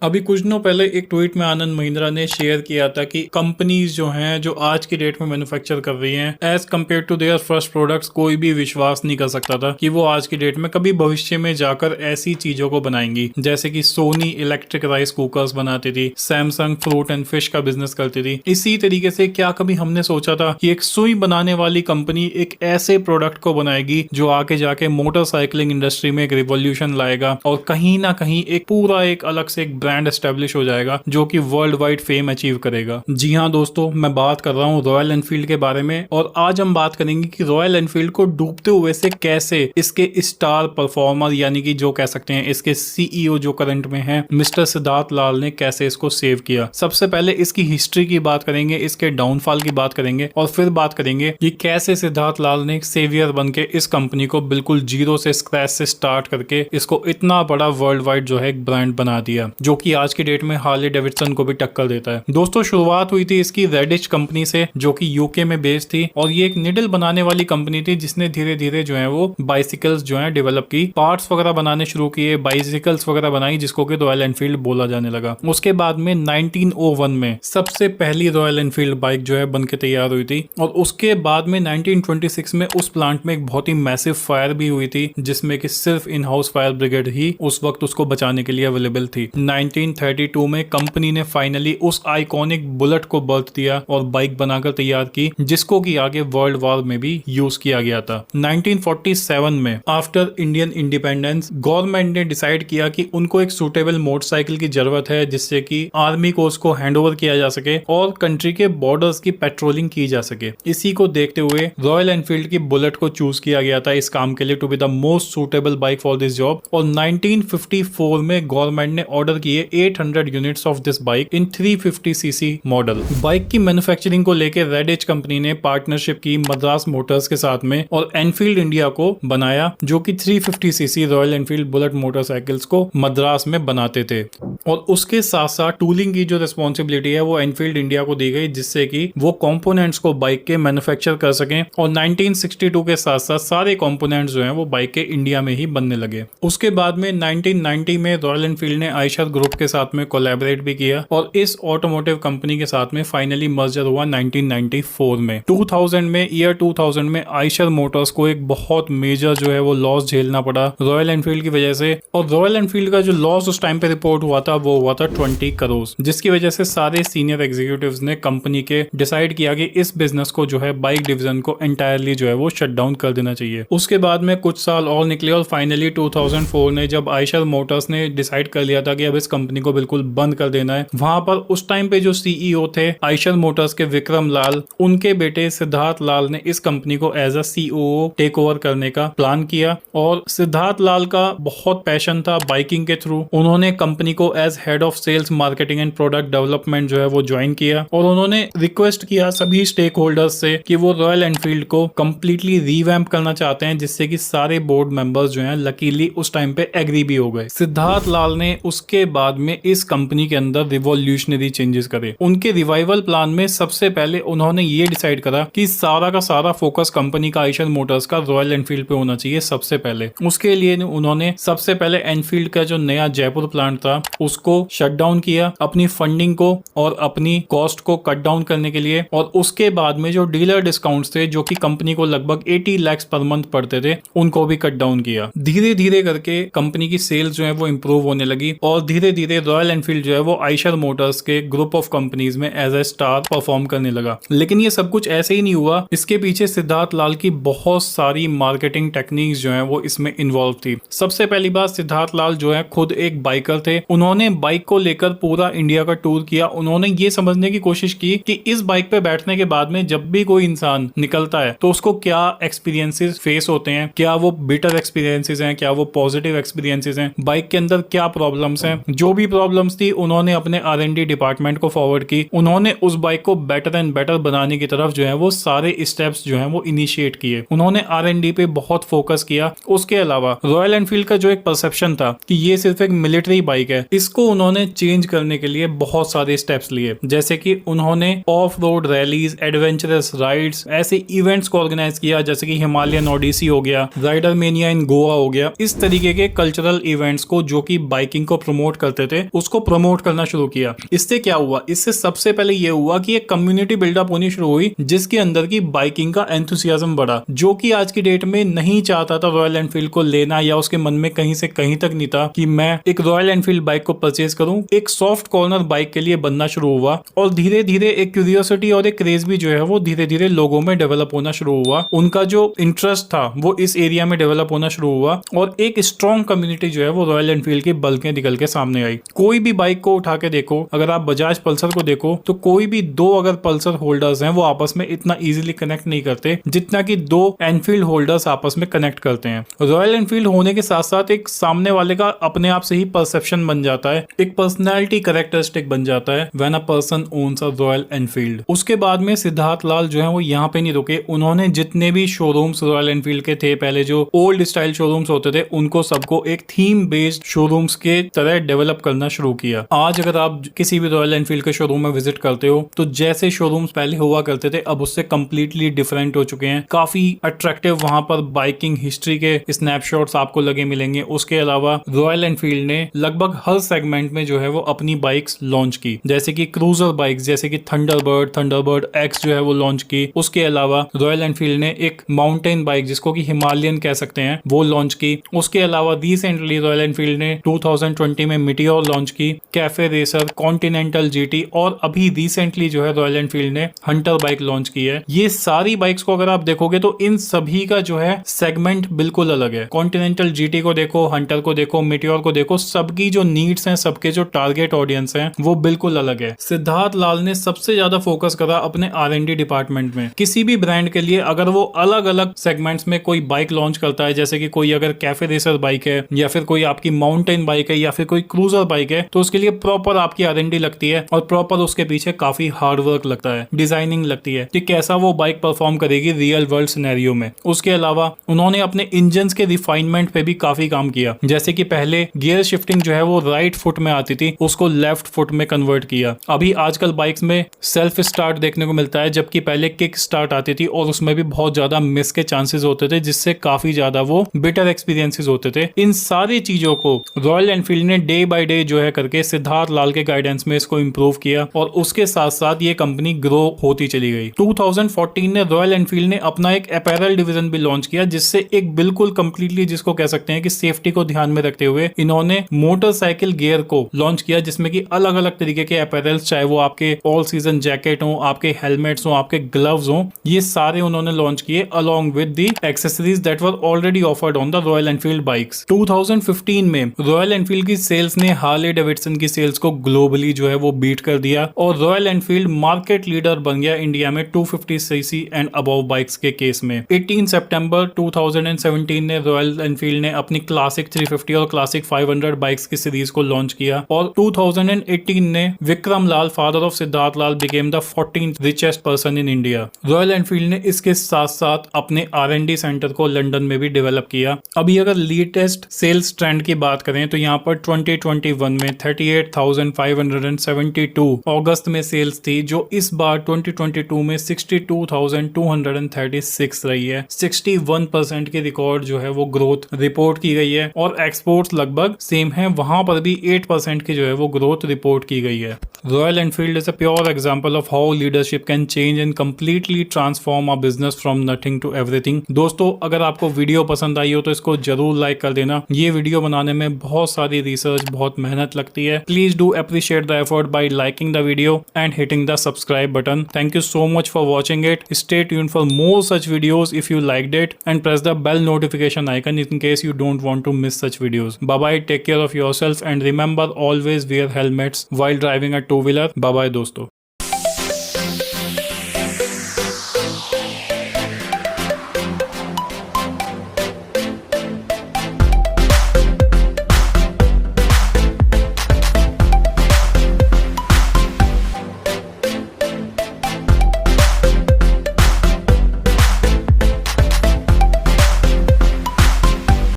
अभी कुछ दिनों पहले एक ट्वीट में आनंद महिंद्रा ने शेयर किया था कि कंपनीज जो हैं जो आज की डेट में मैन्युफैक्चर कर रही हैं as compare to their first products, कोई भी विश्वास नहीं कर सकता था कि वो आज की डेट में कभी भविष्य में जाकर ऐसी चीजों को बनाएंगी। जैसे कि सोनी इलेक्ट्रिक राइस कुकर्स बनाती थी, सैमसंग फ्रूट एंड फिश का बिजनेस करती थी। इसी तरीके से क्या कभी हमने सोचा था कि एक सुई बनाने वाली कंपनी एक ऐसे प्रोडक्ट को बनाएगी जो आके जाके मोटरसाइकिलिंग इंडस्ट्री में एक रिवॉल्यूशन लाएगा और कहीं ना कहीं एक पूरा एक अलग से एक ब्रांड एस्टेब्लिश हो जाएगा जो कि वर्ल्ड वाइड फेम अचीव करेगा। जी हाँ दोस्तों, मैं बात कर रहा हूँ रॉयल एनफील्ड के बारे में और आज हम बात करेंगे कि रॉयल एनफील्ड को डूबते हुए से कैसे इसके स्टार परफॉर्मर यानी कि जो कह सकते हैं इसके सीईओ जो करंट में है मिस्टर सिद्धार्थ लाल ने कैसे इसको सेव किया। सबसे पहले इसकी हिस्ट्री की बात करेंगे, इसके डाउनफॉल की बात करेंगे और फिर बात करेंगे कि कैसे सिद्धार्थ लाल ने एक सेवियर बन के इस कंपनी को बिल्कुल जीरो से स्क्रैच से स्टार्ट करके इसको इतना बड़ा वर्ल्ड वाइड जो है एक ब्रांड बना दिया जो कि आज की डेट में हार्ले डेविडसन को भी टक्कर देता है। दोस्तों शुरुआत हुई थी इसकी रेडिश कंपनी से जो कि यूके में बेस्ड थी और ये एक निडल बनाने वाली कंपनी थी जिसने धीरे धीरे जो है वो बाइसिकल्स जो है डेवलप की, पार्ट्स वगैरह बनाने शुरू किए, बाइसिकल्स वगैरह बनाई जिसको कि रॉयल एनफील्ड बोला जाने लगा। उसके बाद में 1901 में सबसे पहली रॉयल एनफील्ड बाइक जो है बन के तैयार हुई थी और उसके बाद में 1926 में उस प्लांट में एक बहुत ही मैसिव फायर भी हुई थी जिसमें कि सिर्फ इन हाउस फायर ब्रिगेड ही उस वक्त उसको बचाने के लिए अवेलेबल थी। 1932 में कंपनी ने फाइनली उस आइकॉनिक बुलेट को बर्थ दिया और बाइक बनाकर तैयार की जिसको कि आगे वर्ल्ड वॉर में भी यूज किया गया था। 1947 में आफ्टर इंडियन इंडिपेंडेंस गवर्नमेंट ने डिसाइड किया कि उनको एक सुटेबल मोटरसाइकिल की जरूरत है जिससे कि आर्मी को उसको हैंडओवर किया जा सके और कंट्री के बॉर्डर्स की पेट्रोलिंग की जा सके। इसी को देखते हुए रॉयल एनफील्ड की बुलेट को चूज किया गया था इस काम के लिए to be the most suitable bike for this job और 1954 में गवर्नमेंट ने ऑर्डर किए 800 units of this bike in 350 CC model. Bike की मैन्युफैक्चरिंग को लेकर रेड एज कंपनी ने पार्टनरशिप की मद्रास मोटर्स के साथ में और एनफील्ड इंडिया को बनाया जो कि 350 CC royal Enfield bullet motorcycles को मद्रास में बनाते थे और उसके साथ साथ टूलिंग की जो रिस्पॉन्सिबिलिटी है वो एनफील्ड इंडिया को दी गई जिससे कि वो कंपोनेंट्स को बाइक के मैन्युफैक्चर कर सकें और 1962 के साथ साथ सारे कंपोनेंट्स जो हैं वो बाइक के इंडिया में ही बनने लगे। उसके बाद में 1990 में रॉयल एनफील्ड ने आयशर ग्रुप के साथ में कोलैबोरेट भी किया और इस ऑटोमोटिव कंपनी के साथ में फाइनली मर्जर हुआ 1994 में। 2000 में आयशर मोटर्स को एक बहुत मेजर जो है वो लॉस झेलना पड़ा रॉयल एनफील्ड की वजह से और रॉयल एनफील्ड का जो लॉस उस टाइम पे रिपोर्ट हुआ था वो हुआ था 20 करोड़, जिसकी वजह से सारे सीनियर एग्जीक्यूटिव्स ने कंपनी के डिसाइड किया कि इस बिजनेस को जो है बाइक डिवीजन को एंटायरली जो है वो शट डाउन कर देना चाहिए। उसके बाद में कुछ साल और निकले और फाइनली 2004 ने जब आयशर मोटर्स ने डिसाइड कर लिया था कि अब इस कंपनी को बिल्कुल बंद कर देना है, वहां पर उस टाइम पे जो सीईओ थे आयशर मोटर्स के विक्रम लाल, उनके बेटे सिद्धार्थ लाल ने इस कंपनी को as a COO take over करने का प्लान किया और सिद्धार्थ लाल का बहुत पैशन था बाइकिंग के थ्रू। उन्होंने कंपनी को as head of sales marketing and product development जो है वो ज्वाइन किया और उन्होंने रिक्वेस्ट किया सभी स्टेक होल्डर्स से कि वो रॉयल एनफील्ड को कंप्लीटली रीवैम्प करना चाहते हैं जिससे कि सारे बोर्ड मेंबर्स जो हैं लकीली उस टाइम पे एग्री भी हो गए। सिद्धार्थ लाल ने उसके बाद में इस कंपनी के अंदर रिवॉल्यूशनरी चेंजेस करे। उनके रिवाइवल प्लान में सबसे पहले उन्होंने ये डिसाइड करा कि सारा का सारा फोकस कंपनी का आयशर मोटर्स का रॉयल एनफील्ड पे होना चाहिए सबसे पहले। उसके लिए उन्होंने सबसे पहले एनफील्ड का जो नया जयपुर प्लांट था उसको शट डाउन किया अपनी फंडिंग को और अपनी कॉस्ट को कट डाउन करने के लिए और उसके बाद में जो डीलर डिस्काउंट्स थे जो कि कंपनी को लगभग 80 लाख पर मंथ पड़ते थे उनको भी कट डाउन किया। धीरे धीरे करके कंपनी की सेल्स जो है वो इंप्रूव होने लगी और धीरे धीरे रॉयल एनफील्ड जो है वो आयशर मोटर्स के ग्रुप ऑफ कंपनीज में एज ए स्टार परफॉर्म करने लगा। लेकिन ये सब कुछ ऐसे ही नहीं हुआ, इसके पीछे सिद्धार्थ लाल की बहुत सारी मार्केटिंग टेक्निक्स जो है वो इसमें इन्वॉल्व थी। सबसे पहली बात, सिद्धार्थ लाल जो है खुद एक बाइकर थे। उन्होंने बाइक को लेकर पूरा इंडिया का टूर किया। उन्होंने ये समझने की कोशिश की कि इस बाइक पे बैठने के बाद में जब भी कोई इंसान निकलता है तो उसको क्या एक्सपीरियंसेस फेस होते हैं, क्या वो बिटर एक्सपीरियंसेस हैं, क्या वो पॉजिटिव एक्सपीरियंसेस हैं, बाइक के अंदर क्या प्रॉब्लम्स हैं। जो भी प्रॉब्लम्स थी उन्होंने अपने R&D डिपार्टमेंट को फॉरवर्ड की। उन्होंने उस बाइक को बेटर एंड बेटर बनाने की तरफ जो है वो सारे स्टेप्स जो है वो इनिशिएट किए। उन्होंने R&D पे बहुत फोकस किया। उसके अलावा रॉयल एनफील्ड का जो एक परसेप्शन था कि ये सिर्फ एक मिलिट्री बाइक है, इसको उन्होंने चेंज करने के लिए बहुत सारे स्टेप्स लिए। जैसे कि उन्होंने of road rallies, adventurous rides, ऐसे इवेंट्स को ऑर्गेनाइज किया जैसे कि हिमालयन ओडिसी हो गया, राइडर मेनिया इन गोवा हो गया। इस तरीके के कल्चरल इवेंट्स को जो कि बाइकिंग को प्रमोट करते थे उसको प्रमोट करना शुरू किया। इससे क्या हुआ, इससे सबसे पहले ये हुआ कि एक कम्युनिटी बिल्डअप होनी शुरू हुई जिसके अंदर की बाइकिंग का एंथुसियाज्म बढ़ा, जो कि आज की डेट में नहीं चाहता था रॉयल एनफील्ड को लेना, या उसके मन में कहीं से कहीं तक नहीं था कि मैं एक रॉयल एनफील्ड बाइक को परचेज करूं। एक सॉफ्ट कॉर्नर बाइक के लिए बनना शुरू हुआ और धीरे धीरे एक क्यूरियोसिटी और एक क्रेज भी जो है वो धीरे धीरे लोगों में डेवलप होना शुरू हुआ। उनका जो इंटरेस्ट था वो इस एरिया में डेवलप होना शुरू हुआ और एक स्ट्रॉन्ग कम्युनिटी जो है वो रॉयल एनफील्ड की बल्कि निकल के सामने आई। कोई भी बाइक को उठा के देखो, अगर आप बजाज पल्सर को देखो तो कोई भी दो अगर पल्सर होल्डर्स हैं वो आपस में इतना इजीली कनेक्ट नहीं करते जितना कि दो एनफील्ड होल्डर्स आपस में कनेक्ट करते हैं। रॉयल एनफील्ड होने के साथ साथ एक सामने वाले का अपने आप से ही परसेप्शन बन जाता है, एक पर्सनैलिटी कैरेक्टरिस्टिक बन जाता है when a person owns a royal Enfield. उसके बाद में सिद्धार्थ लाल जो है वो यहाँ पे नहीं रुके, उन्होंने जितने भी शोरूम्स रॉयल एनफील्ड के थे, पहले जो ओल्ड स्टाइल शोरूम्स होते थे उनको सबको एक थीम बेस्ड शोरूम्स के तरह डेवलप करना शुरू किया। आज अगर आप किसी भी रॉयल एनफील्ड के शोरूम में विजिट करते हो तो जैसे शोरूम्स पहले हुआ करते थे अब उससे कंप्लीटली डिफरेंट हो चुके हैं। काफी अट्रैक्टिव वहां पर बाइकिंग हिस्ट्री के स्नैपशॉट्स आपको लगे मिलेंगे। उसके अलावा रॉयल एनफील्ड ने लगभग हर सेगमेंट में जो है वो अपनी बाइक्स लॉन्च की, जैसे कि क्रूजर बाइक्स जैसे कि थंडरबर्ड एक्स जो है वो लॉन्च की। उसके अलावा रॉयल एनफील्ड ने एक माउंटेन बाइक जिसको कि हिमालयन कह सकते हैं वो लॉन्च की। उसके अलावा रिसेंटली रॉयल एनफील्ड ने 2020 में मिटियोर लॉन्च की, कैफे रेसर, कॉन्टिनेंटल जीटी और अभी रिसेंटली जो है रॉयल एनफील्ड ने हंटर बाइक लॉन्च की है। ये सारी बाइक्स को अगर आप देखोगे तो इन सभी का जो है सेगमेंट बिल्कुल अलग है। कॉन्टिनेंटल जीटी को देखो, हंटर को देखो, मिटियोर को देखो, सबकी जो नीड्स हैं, सबके जो टारगेट ऑडियंस हैं वो बिल्कुल अलग है। सिद्धार्थ लाल ने सबसे ज्यादा फोकस करा अपने R&D डिपार्टमेंट में। किसी भी ब्रांड के लिए अगर वो अलग अलग सेगमेंट्स में कोई बाइक लॉन्च करता है, जैसे कि कोई अगर कैफे रेसर बाइक है या फिर कोई आपकी माउंटेन बाइक है या फिर कोई क्रूजर बाइक है, तो उसके लिए प्रॉपर आपकी R&D लगती है और प्रॉपर उसके पीछे काफी हार्ड वर्क लगता है, डिजाइनिंग लगती है कि कैसा वो बाइक परफॉर्म करेगी रियल वर्ल्ड सिनेरियो में। उसके अलावा उन्होंने अपने इंजन के रिफाइनमेंट पे भी काफी काम किया, जैसे कि पहले गियर शिफ्टिंग जो है वो राइट फुट में आती थी, उसको लेफ्ट फुट में कन्वर्ट किया। अभी आजकल बाइक्स में सेल्फ स्टार्ट देखने को मिलता है, जबकि पहले किक स्टार्ट आती थी और उसमें भी बहुत ज्यादा मिस के चांसेस होते थे, जिससे काफी ज्यादा वो बिटर एक्सपीरियंसेस होते थे। इन सारी चीजों को रॉयल एनफील्ड ने डे बाय डे जो है करके सिद्धार्थ लाल के गाइडेंस में इसको इंप्रूव किया और उसके साथ साथ ये कंपनी ग्रो होती चली गई। 2014 में रॉयल एनफील्ड ने अपना एक अपैरल डिवीजन भी लॉन्च किया, जिससे एक बिल्कुल कंप्लीटली जिसको कह सकते हैं कि सेफ्टी को ध्यान में रखते हुए इन्होंने मोटरसाइकिल गियर को लॉन्च किया, जिसमें कि अलग अलग तरीके के अपैरल्स, चाहे वो आपके ऑल सीजन जैकेट हो, आपके हेलमेट्स हो, आपके ग्लव्स हो, ये सारे उन्होंने लॉन्च किए along with the accessories that were already offered on the royal Enfield bikes. 2015 में रॉयल एनफील्ड की सेल्स ने हार्ले डेविडसन की सेल्स को ग्लोबली जो है वो बीट कर दिया और रॉयल एनफील्ड मार्केट लीडर बन गया इंडिया में 250 सीसी एंड अबव बाइक्स के केस में। 18 सितंबर 2017 ने रॉयल एनफील्ड ने अपनी क्लासिक 350 और क्लासिक 500 बाइक्स की सीरीज को लॉन्च किया और 2018 ने Vikram Lal, father of Siddhartha Lal, became the 14th richest person in India. Royal Enfield ने इसके साथ साथ अपने R&D सेंटर को लंदन में भी डेवलप किया। अभी अगर लेटेस्ट सेल्स ट्रेंड की बात करें तो यहाँ पर 2021 में 38,572 अगस्त में सेल्स थी, जो इस बार 2022 में 62,236 रही है। 61% की रिकॉर्ड जो है वो ग्रोथ रिपोर्ट की गई है और एक्सपोर्ट्स लगभग सेम है, वहां पर भी 8% की जो है वो ग्रोथ रिपोर्ट की गई है। Royal Enfield is a pure example of how leadership can change and completely transform a business from nothing to everything. दोस्तों, अगर आपको वीडियो पसंद आई हो तो इसको जरूर लाइक कर देना। ये वीडियो बनाने में बहुत सारी रिसर्च, बहुत मेहनत लगती है। Please do appreciate the effort by liking the video and hitting the subscribe button. Thank you so much for watching it. Stay tuned for more such videos if you liked it, and press the bell notification icon in case you don't want to miss such videos. Bye bye, take care of yourself and remember always wear helmets while driving a two-wheeler. Bye bye दोस्तों।